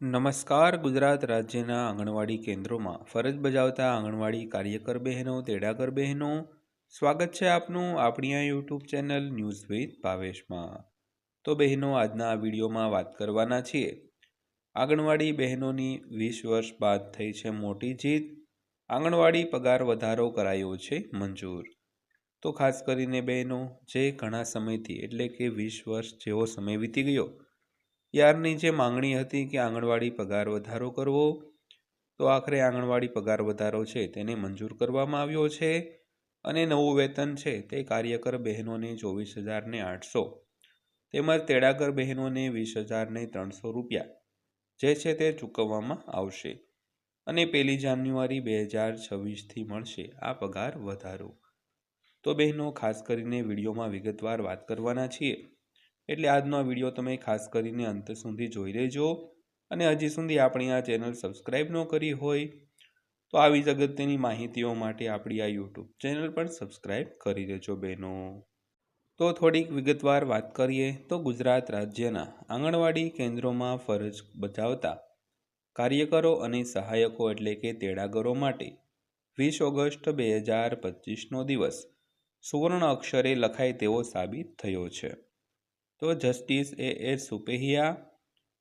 નમસ્કાર. ગુજરાત રાજ્યના આંગણવાડી કેન્દ્રોમાં ફરજ બજાવતા આંગણવાડી કાર્યકર બહેનો, તેડાગર બહેનો, સ્વાગત છે આપનું આપણી આ યુટ્યુબ ચેનલ ન્યૂઝ વિથ ભાવેશમાં. તો બહેનો, આજના આ વિડીયોમાં વાત કરવાના છીએ આંગણવાડી બહેનોની 20 વર્ષ બાદ થઈ છે મોટી જીત. આંગણવાડી પગાર વધારો કરાયો છે મંજૂર. તો ખાસ કરીને બહેનો, જે ઘણા સમયથી એટલે કે 20 વર્ષ જેવો સમય વીતી ગયો ત્યારની જે માંગણી હતી કે આંગણવાડી પગાર વધારો કરવો, તો આખરે આંગણવાડી પગાર વધારો છે તેને મંજૂર કરવામાં આવ્યો છે અને નવું વેતન છે તે કાર્યકર બહેનોને 24,800 તેમજ તેડાગર બહેનોને 20,300 રૂપિયા જે છે તે ચૂકવવામાં આવશે અને 1 જાન્યુઆરી 2026થી મળશે આ પગાર વધારો. તો બહેનો, ખાસ કરીને વિડીયોમાં વિગતવાર વાત કરવાના છીએ એટલે આજનો આ વિડીયો તમે ખાસ કરીને અંત સુધી જોઈ લેજો અને હજી સુધી આપણી આ ચેનલ સબસ્ક્રાઈબ ન કરી હોય તો આવી જ અગત્યની માહિતીઓ માટે આપણી આ યુટ્યુબ ચેનલ પણ સબસ્ક્રાઈબ કરી દેજો બહેનો. તો થોડીક વિગતવાર વાત કરીએ તો ગુજરાત રાજ્યના આંગણવાડી કેન્દ્રોમાં ફરજ બજાવતા કાર્યકરો અને સહાયકો એટલે કે તેડાગરો માટે 20 ઓગસ્ટ 2025નો દિવસ સુવર્ણ અક્ષરે લખાય તેવો સાબિત થયો છે. તો જસ્ટિસ A.S. સુપેહિયા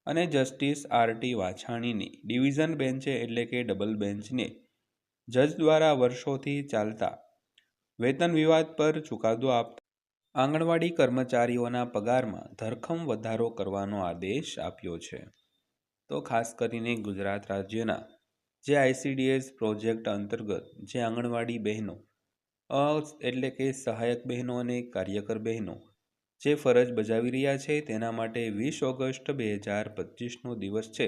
અને જસ્ટિસ R.T. વાછાણીની ડિવિઝન બેન્ચે એટલે કે ડબલ બેન્ચને જજ દ્વારા વર્ષોથી ચાલતા વેતન વિવાદ પર ચુકાદો આપતા આંગણવાડી કર્મચારીઓના પગારમાં ધરખમ વધારો કરવાનો આદેશ આપ્યો છે. તો ખાસ કરીને ગુજરાત રાજ્યના જે ICDS પ્રોજેક્ટ અંતર્ગત જે આંગણવાડી બહેનો એટલે કે સહાયક બહેનો અને કાર્યકર બહેનો જે ફરજ બજાવી રહ્યા છે તેના માટે 20 ઓગસ્ટ 2025નો દિવસ છે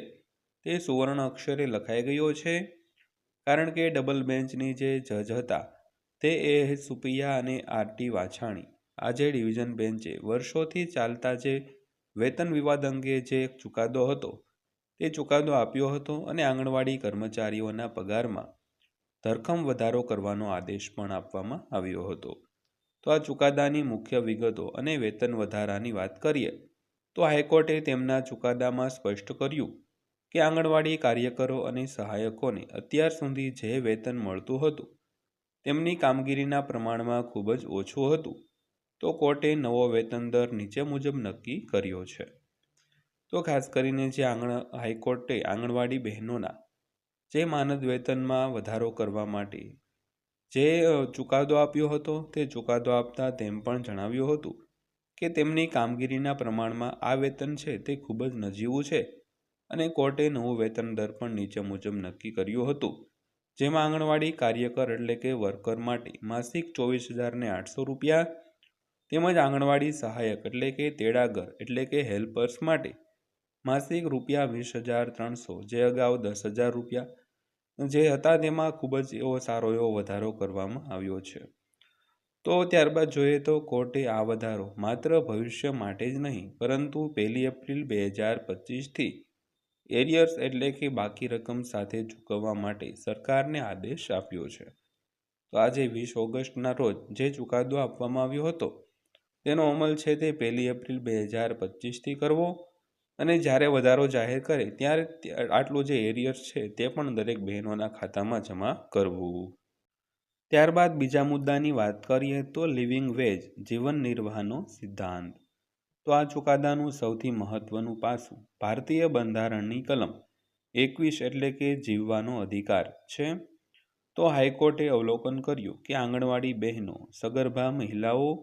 તે સુવર્ણ અક્ષરે લખાઈ ગયો છે, કારણ કે ડબલ બેન્ચની જે જજ હતા તે A.S. સુપૈયા અને R.T. વાછાણી આજે ડિવિઝન બેન્ચે વર્ષોથી ચાલતા જે વેતન વિવાદ અંગે જે ચુકાદો હતો તે ચુકાદો આપ્યો હતો અને આંગણવાડી કર્મચારીઓના પગારમાં ધરખમ વધારો કરવાનો આદેશ પણ આપવામાં આવ્યો હતો. તો આ ચુકાદાની મુખ્ય વિગતો અને વેતન વધારાની વાત કરીએ તો હાઈકોર્ટે તેમના ચુકાદામાં સ્પષ્ટ કર્યું કે આંગણવાડી કાર્યકરો અને સહાયકોને અત્યાર સુધી જે વેતન મળતું હતું તેમની કામગીરીના પ્રમાણમાં ખૂબ જ ઓછું હતું. તો કોર્ટે નવો વેતન દર નીચે મુજબ નક્કી કર્યો છે. તો ખાસ કરીને જે હાઈકોર્ટે આંગણવાડી બહેનોના જે માનદ વેતનમાં વધારો કરવા માટે જે ચુકાદો આપ્યો હતો તે ચુકાદો આપતા તેમ પણ જણાવ્યું હતું કે તેમની કામગીરીના પ્રમાણમાં આ વેતન છે તે ખૂબ જ નજીવું છે અને કોર્ટે નવું વેતન દર પણ નીચે મુજબ નક્કી કર્યું હતું, જેમાં આંગણવાડી કાર્યકર એટલે કે વર્કર માટે માસિક 24,800 રૂપિયા તેમજ આંગણવાડી સહાયક એટલે કે તેડાગર એટલે કે હેલ્પર્સ માટે માસિક રૂપિયા 20,300 જે અગાઉ 10,000 રૂપિયા જે હતા તેમાં ખૂબ જ સારો એવો વધારો કરવામાં આવ્યો છે. તો ત્યારબાદ જોઈએ તો કોર્ટે આ વધારો માત્ર ભવિષ્ય માટે જ નહીં પરંતુ 1 એપ્રિલ 2025થી એરિયર્સ એટલે કે બાકી રકમ સાથે ચૂકવવા માટે સરકારને આદેશ આપ્યો છે. તો આજે 20 ઓગસ્ટના રોજ જે ચુકાદો આપવામાં આવ્યો હતો તેનો અમલ છે તે 1 એપ્રિલ 2025થી કરવો અને જ્યારે વધારો જાહેર કરે ત્યારે આટલું જે એરિયર્સ છે તે પણ દરેક બહેનોના ખાતામાં જમા કરવું. ત્યારબાદ બીજા મુદ્દાની વાત કરીએ તો લિવિંગ વેજ જીવન નિર્વાહનો સિદ્ધાંત. તો આ ચુકાદાનું સૌથી મહત્વનું પાસું ભારતીય બંધારણની કલમ 21 એટલે કે જીવવાનો અધિકાર છે. તો હાઈકોર્ટે અવલોકન કર્યું કે આંગણવાડી બહેનો સગર્ભા મહિલાઓ,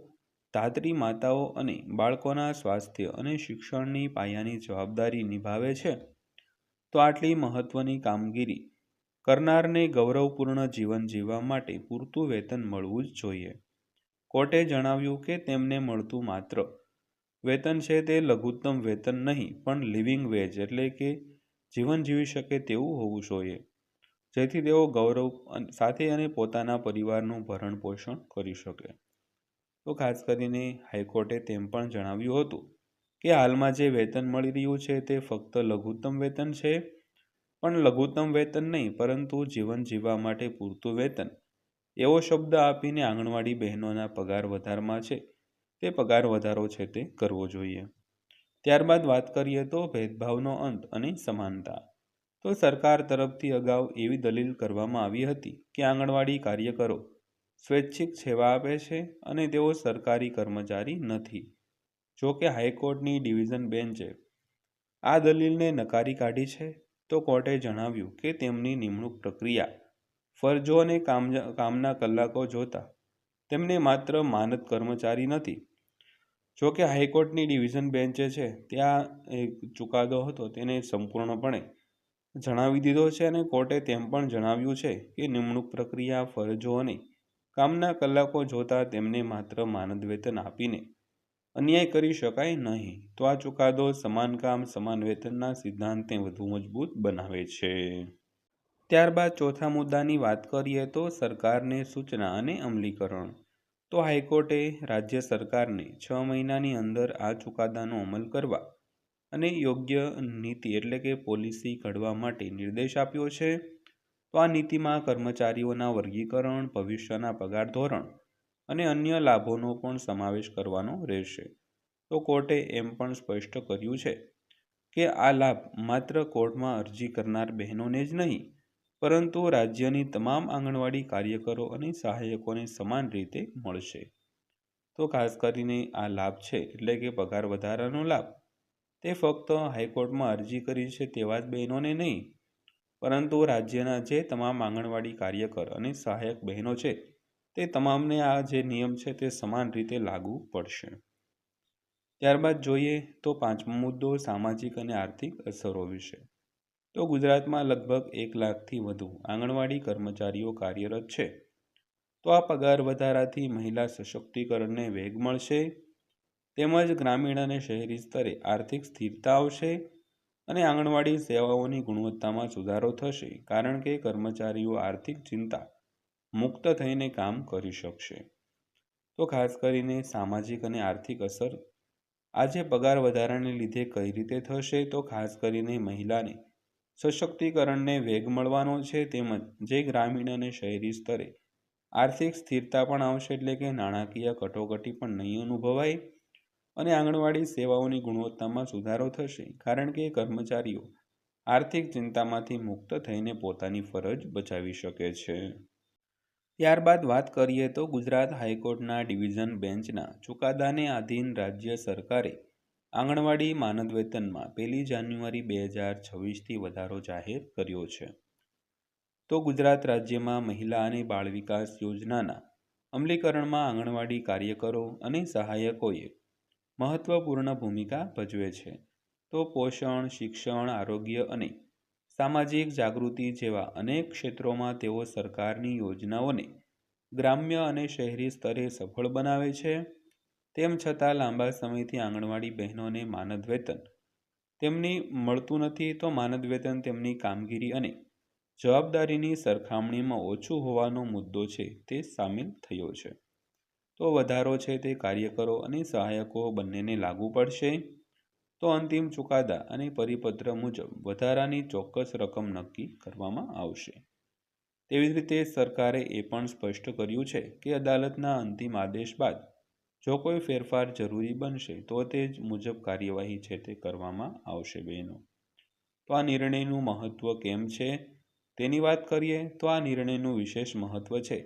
ધાત્રી માતાઓ અને બાળકોના સ્વાસ્થ્ય અને શિક્ષણની પાયાની જવાબદારી નિભાવે છે. તો આટલી મહત્વની કામગીરી કરનારને ગૌરવપૂર્ણ જીવન જીવવા માટે પૂરતું વેતન મળવું જ જોઈએ. કોર્ટે જણાવ્યું કે તેમને મળતું માત્ર વેતન છે તે લઘુત્તમ વેતન નહીં પણ લિવિંગ વેજ એટલે કે જીવન જીવી શકે તેવું હોવું જોઈએ, જેથી તેઓ ગૌરવ સાથે અને પોતાના પરિવારનું ભરણ પોષણ કરી શકે. તો ખાસ કરીને હાઈકોર્ટે તેમ પણ જણાવ્યું હતું કે હાલમાં જે વેતન મળી રહ્યું છે તે ફક્ત લઘુત્તમ વેતન છે, પણ લઘુત્તમ વેતન નહીં પરંતુ જીવન જીવવા માટે પૂરતું વેતન એવો શબ્દ આપીને આંગણવાડી બહેનોના પગાર વધારમાં છે તે પગાર વધારો છે તે કરવો જોઈએ. ત્યારબાદ વાત કરીએ તો ભેદભાવનો અંત અને સમાનતા. તો સરકાર તરફથી અગાઉ એવી દલીલ કરવામાં આવી હતી કે આંગણવાડી કાર્યકરો સ્વૈચ્છિક સેવા આપે છે અને તેઓ સરકારી કર્મચારી નથી. જો કે હાઈકોર્ટની ડિવિઝન બેન્ચે આ દલીલને નકારી કાઢી છે. તો કોર્ટે જણાવ્યું કે તેમની નિમણૂક પ્રક્રિયા, ફરજો અને કામના કલાકો જોતા તેમને માત્ર માનદ કર્મચારી નથી. જો કે હાઈકોર્ટની ડિવિઝન બેન્ચે છે ત્યાં એક ચુકાદો હતો તેને સંપૂર્ણપણે જણાવી દીધો છે અને કોર્ટે તેમ પણ જણાવ્યું છે કે નિમણૂક પ્રક્રિયા, ફરજો અને કામના કલાકો જોતા તેમને માત્ર માનદ વેતન આપીને અન્યાય કરી શકાય નહીં. તો આ ચુકાદો સમાન કામ સમાન વેતનના સિદ્ધાંતને વધુ મજબૂત બનાવે છે. ત્યારબાદ ચોથા મુદ્દાની વાત કરીએ તો સરકારને સૂચના અને અમલીકરણ. તો હાઈકોર્ટે રાજ્ય સરકારને 6 મહિનાની અંદર આ ચુકાદાનો અમલ કરવા અને યોગ્ય નીતિ એટલે કે પોલિસી ઘડવા માટે નિર્દેશ આપ્યો છે. તો આ નીતિમાં કર્મચારીઓના વર્ગીકરણ, ભવિષ્યના પગાર ધોરણ અને અન્ય લાભોનો પણ સમાવેશ કરવાનો રહેશે. તો કોર્ટે એમ પણ સ્પષ્ટ કર્યું છે કે આ લાભ માત્ર કોર્ટમાં અરજી કરનાર બહેનોને જ નહીં, પરંતુ રાજ્યની તમામ આંગણવાડી કાર્યકરો અને સહાયકોને સમાન રીતે મળશે. તો ખાસ કરીને આ લાભ છે એટલે કે પગાર વધારાનો લાભ તે ફક્ત હાઈકોર્ટમાં અરજી કરી છે તેવા જ બહેનોને નહીં, પરંતુ રાજ્યના જે તમામ આંગણવાડી કાર્યકર અને સહાયક બહેનો છે તે તમામને આ જે નિયમ છે તે સમાન રીતે લાગુ પડશે. ત્યારબાદ જોઈએ તો પાંચમો મુદ્દો સામાજિક અને આર્થિક અસરો વિશે. તો ગુજરાતમાં લગભગ 1 લાખથી વધુ આંગણવાડી કર્મચારીઓ કાર્યરત છે. તો આ પગાર વધારાથી મહિલા સશક્તિકરણને વેગ મળશે, તેમજ ગ્રામીણ અને શહેરી સ્તરે આર્થિક સ્થિરતા આવશે અને આંગણવાડી સેવાઓની ગુણવત્તામાં સુધારો થશે, કારણ કે કર્મચારીઓ આર્થિક ચિંતા મુક્ત થઈને કામ કરી શકશે. તો ખાસ કરીને સામાજિક અને આર્થિક અસર આજે પગાર વધારાને લીધે કઈ રીતે થશે, તો ખાસ કરીને મહિલાને સશક્તિકરણને વેગ મળવાનો છે, તેમજ જે ગ્રામીણ અને શહેરી સ્તરે આર્થિક સ્થિરતા પણ આવશે, એટલે કે નાણાકીય કટોકટી પણ નહીં અનુભવાય અને આંગણવાડી સેવાઓની ગુણવત્તામાં સુધારો થશે, કારણ કે કર્મચારીઓ આર્થિક ચિંતામાંથી મુક્ત થઈને પોતાની ફરજ બજાવી શકે છે. ત્યારબાદ વાત કરીએ તો ગુજરાત હાઈકોર્ટના ડિવિઝન બેન્ચના ચુકાદાને આધીન રાજ્ય સરકારે આંગણવાડી માનદ વેતનમાં 1 જાન્યુઆરી 2026થી વધારો જાહેર કર્યો છે. તો ગુજરાત રાજ્યમાં મહિલા અને બાળ વિકાસ યોજનાના અમલીકરણમાં આંગણવાડી કાર્યકરો અને સહાયકોએ મહત્વપૂર્ણ ભૂમિકા ભજવે છે. તો પોષણ, શિક્ષણ, આરોગ્ય અને સામાજિક જાગૃતિ જેવા અનેક ક્ષેત્રોમાં તેઓ સરકારની યોજનાઓને ગ્રામ્ય અને શહેરી સ્તરે સફળ બનાવે છે. તેમ છતાં લાંબા સમયથી આંગણવાડી બહેનોને માનદ વેતન તેમની મળતું નથી. તો માનદ વેતન તેમની કામગીરી અને જવાબદારીની સરખામણીમાં ઓછું હોવાનો મુદ્દો છે તે સામેલ થયો છે. તો વધારો છે તે કાર્યકરો અને સહાયકો બંનેને લાગુ પડશે. તો અંતિમ ચુકાદા અને પરિપત્ર મુજબ વધારાની ચોક્કસ રકમ નક્કી કરવામાં આવશે. તેવી જ રીતે સરકારે એ પણ સ્પષ્ટ કર્યું છે કે અદાલતના અંતિમ આદેશ બાદ જો કોઈ ફેરફાર જરૂરી બનશે તો તે જ મુજબ કાર્યવાહી છે તે કરવામાં આવશે. બહેનો, તો આ નિર્ણયનું મહત્ત્વ કેમ છે તેની વાત કરીએ તો આ નિર્ણયનું વિશેષ મહત્ત્વ છે.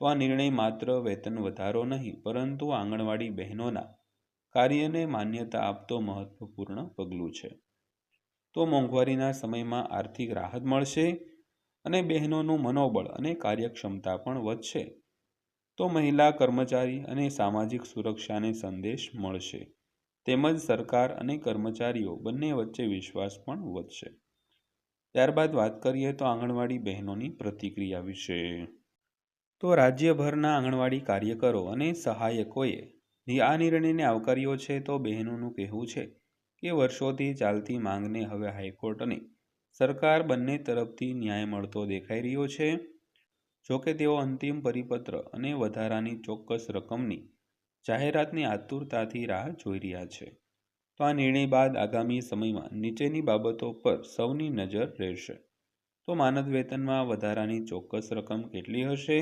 તો આ નિર્ણય માત્ર વેતન વધારો નહીં, પરંતુ આંગણવાડી બહેનોના કાર્યને માન્યતા આપતો મહત્વપૂર્ણ પગલું છે. તો મોંઘવારીના સમયમાં આર્થિક રાહત મળશે અને બહેનોનું મનોબળ અને કાર્યક્ષમતા પણ વધશે. તો મહિલા કર્મચારી અને સામાજિક સુરક્ષાને સંદેશ મળશે, તેમજ સરકાર અને કર્મચારીઓ બંને વચ્ચે વિશ્વાસ પણ વધશે. ત્યારબાદ વાત કરીએ તો આંગણવાડી બહેનોની પ્રતિક્રિયા વિશે. તો રાજ્યભરના આંગણવાડી કાર્યકરો અને સહાયકોએ આ નિર્ણયને આવકાર્યો છે. તો બહેનોનું કહેવું છે કે વર્ષોથી ચાલતી માંગને હવે હાઈકોર્ટ અને સરકાર બંને તરફથી ન્યાય મળતો દેખાઈ રહ્યો છે. જોકે તેઓ અંતિમ પરિપત્ર અને વધારાની ચોક્કસ રકમની જાહેરાતની આતુરતાથી રાહ જોઈ રહ્યા છે. તો આ નિર્ણય બાદ આગામી સમયમાં નીચેની બાબતો પર સૌની નજર રહેશે. તો માનદ વેતનમાં વધારાની ચોક્કસ રકમ કેટલી હશે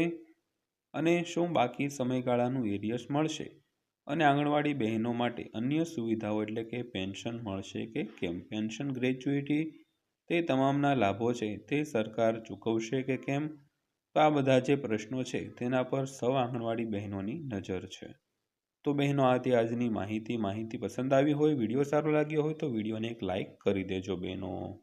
અને શું બાકી સમયગાળાનું એરિયર્સ મળશે, અને આંગણવાડી બહેનો માટે અન્ય સુવિધાઓ એટલે કે પેન્શન મળશે કે કેમ, પેન્શન ગ્રેચ્યુઇટી તે તમામના લાભો છે તે સરકાર ચૂકવશે કે કેમ, તો આ બધા જે પ્રશ્નો છે તેના પર સૌ આંગણવાડી બહેનોની નજર છે. તો બહેનો આ હતી આજની માહિતી પસંદ આવી હોય, વિડીયો સારો લાગ્યો હોય તો વિડીયોને એક લાઇક કરી દેજો બહેનો.